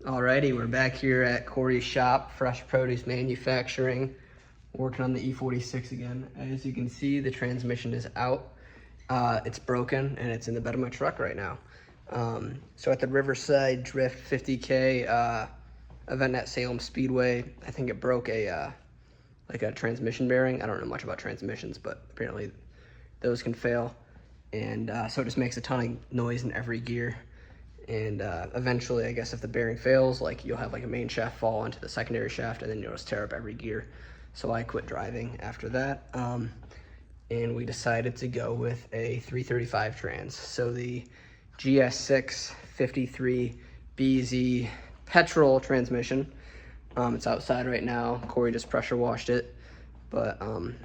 Alrighty, we're back here at Corey's shop, Fresh Produce Manufacturing, working on the E46 again. As you can see, the transmission is out. It's broken and it's in the bed of my truck right now. So at the Riverside Drift 50K event at Salem Speedway, I think it broke a transmission bearing. I don't know much about transmissions, but apparently those can fail. And so it just makes a ton of noise in every gear. And eventually, I guess if the bearing fails, like you'll have like a main shaft fall into the secondary shaft, and then you'll just tear up every gear. So I quit driving after that, and we decided to go with a 335 trans. So the GS6 53BZ petrol transmission. It's outside right now. Corey just pressure washed it, but I'm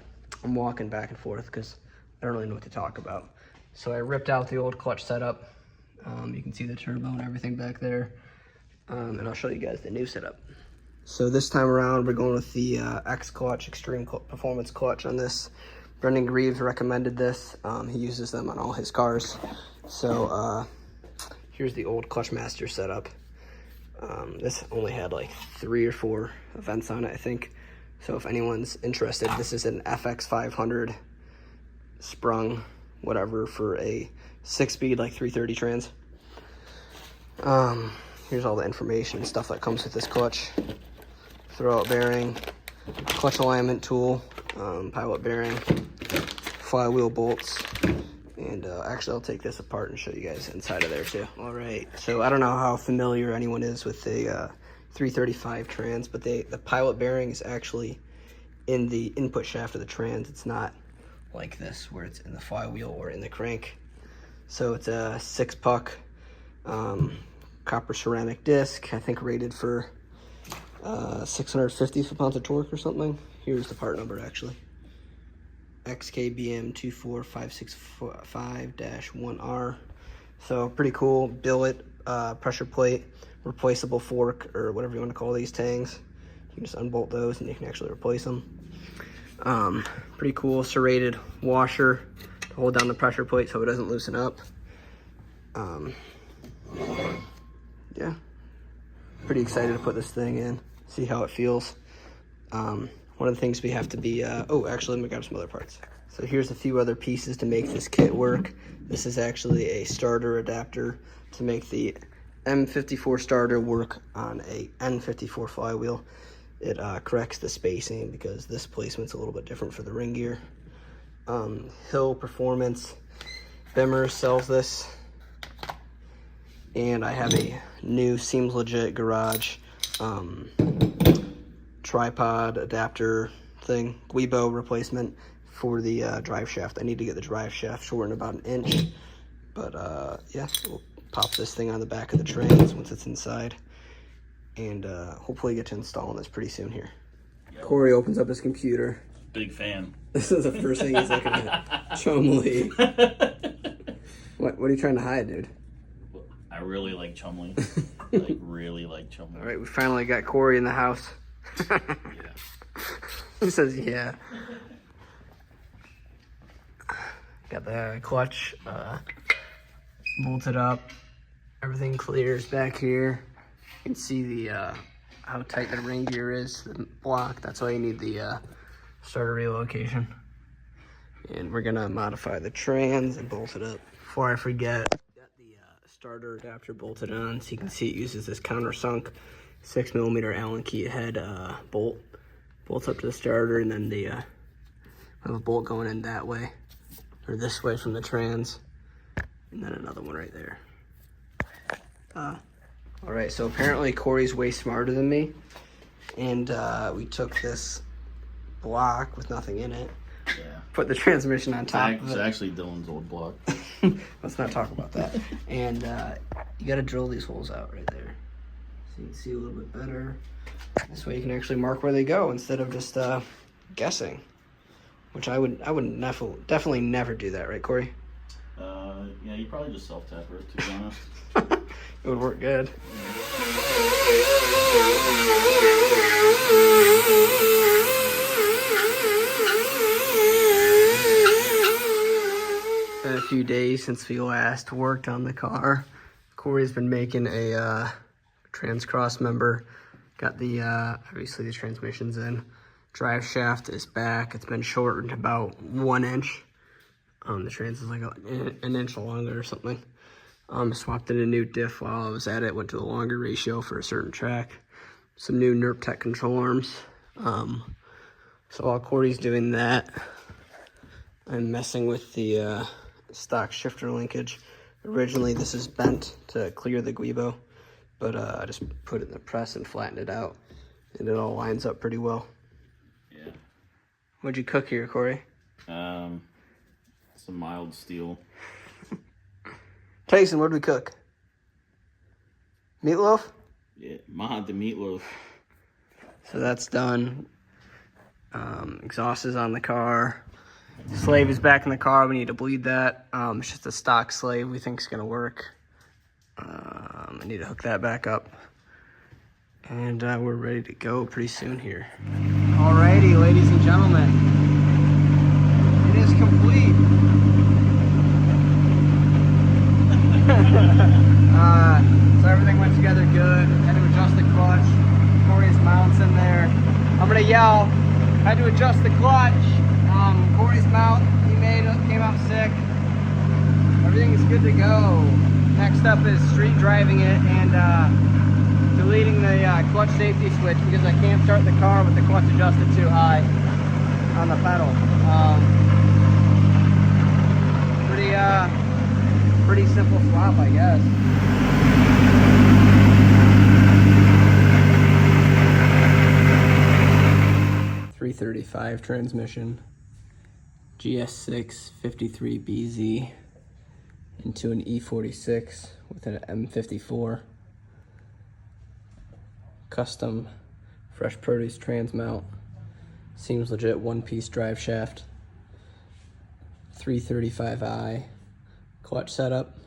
walking back and forth because I don't really know what to talk about. So I ripped out the old clutch setup. You can see the turbo and everything back there. And I'll show you guys the new setup. So this time around, we're going with the XClutch Extreme Performance Clutch on this. Brendan Greaves recommended this. He uses them on all his cars. So here's the old Clutch Master setup. This only had like 3 or 4 events on it, I think. So if anyone's interested, this is an FX500 sprung, whatever, for a 6-speed, like 330 trans. Here's all the information and stuff that comes with this clutch. Throwout bearing, clutch alignment tool, pilot bearing, flywheel bolts, and actually I'll take this apart and show you guys inside of there too. All right, so I don't know how familiar anyone is with the 335 trans, but the pilot bearing is actually in the input shaft of the trans. It's not like this where it's in the flywheel or in the crank. So it's a 6-puck copper ceramic disc, I think rated for 650 foot-pounds of torque or something. Here's the part number actually. XKBM24565-1R. So pretty cool. Billet, pressure plate, replaceable fork, or whatever you want to call these tangs. You can just unbolt those and you can actually replace them. Pretty cool serrated washer to hold down the pressure plate so it doesn't loosen up. Yeah, pretty excited to put this thing in, see how it feels. One of the things we have to be, oh, actually, let me grab some other parts. So here's a few other pieces to make this kit work. This is actually a starter adapter to make the M54 starter work on a N54 flywheel. It corrects the spacing because this placement's a little bit different for the ring gear. Hill Performance Bimmers sells this. And I have a new Seems Legit Garage tripod adapter thing, Guibo replacement for the drive shaft. I need to get the drive shaft shortened about 1 inch. But yeah, we'll pop this thing on the back of the trans once it's inside. And hopefully get to installing this pretty soon here. Yep. Corey opens up his computer. Big fan. This is the first thing he's looking at. Chumley. What are you trying to hide, dude? I really like Chumley. Like, really like Chumley. All right, we finally got Corey in the house. Yeah. He says, yeah. Got the clutch bolted up. Everything clears back here. You can see the how tight the ring gear is, the block. That's why you need the starter relocation. And we're gonna modify the trans and bolt it up. Before I forget, got the starter adapter bolted on, so you can see it uses this countersunk 6mm Allen key head bolt. Bolts up to the starter, and then the have a bolt going in that way, or this way from the trans, and then another one right there. All right, so apparently Corey's way smarter than me, and we took this block with nothing in it, put the transmission on top of it. It's actually Dylan's old block. Let's not talk about that. And you gotta drill these holes out right there, so you can see a little bit better. This way you can actually mark where they go instead of just guessing, which I would definitely never do that, right, Corey? Yeah, you probably just self-tapper it, to be honest. It would work good. Been a few days since we last worked on the car. Corey's been making a trans cross member. Got the, obviously the transmission's in. Drive shaft is back. It's been shortened about 1 inch. The trans is like an inch longer or something. Swapped in a new diff while I was at it. Went to the longer ratio for a certain track. Some new NERP Tech control arms. So while Corey's doing that, I'm messing with the stock shifter linkage. Originally this is bent to clear the guibo, but I just put it in the press and flattened it out, and it all lines up pretty well. Yeah. What'd you cook here, Corey? Some mild steel. Tyson, what did we cook? Meatloaf? Yeah, Maha the meatloaf. So that's done. Exhaust is on the car. Slave is back in the car. We need to bleed that. It's just a stock slave we think is going to work. I need to hook that back up. And we're ready to go pretty soon here. Alrighty, ladies and gentlemen. It is complete. So everything went together good. Had to adjust the clutch. Corey's mounts in there. I'm going to yell. Had to adjust the clutch. Corey's mount, came out sick. Everything is good to go. Next up is street driving it and deleting the clutch safety switch because I can't start the car with the clutch adjusted too high on the pedal. Pretty simple swap, I guess. 335 transmission, GS6 53BZ into an E46 with an M54. Custom Fresh Produce trans mount. Seems legit, one-piece drive shaft. 335i clutch setup.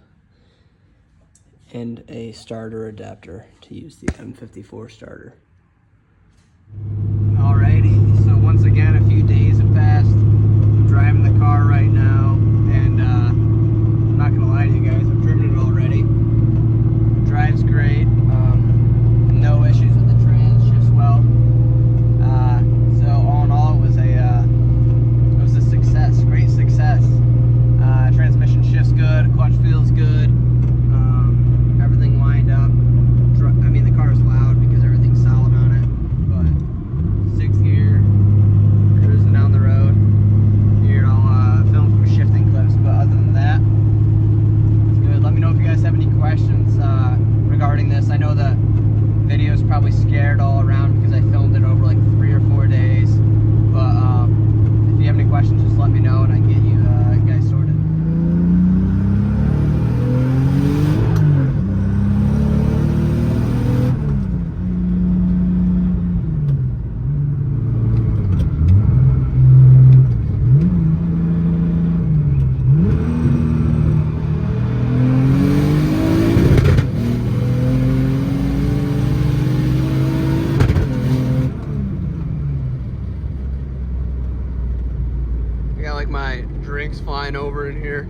And a starter adapter to use the M54 starter. Alrighty, so once again, a few days have passed. I'm driving the car right now, and I'm not gonna lie to you guys, I've driven it already. Drives great, no issues with the trans, shifts well. So all in all, it was a success, great success. Transmission shifts good, clutch feels good, everything lined up. I mean, the car is loud because everything's solid on it, but 6th gear, cruising down the road. Here, I'll film some shifting clips, but other than that, it's good. Let me know if you guys have any questions regarding this. I know the video's probably scared all around because I filmed it over like 3 or 4 days, but if you have any questions, just let me know and I can get you guys sorted. I got like my drinks flying over in here.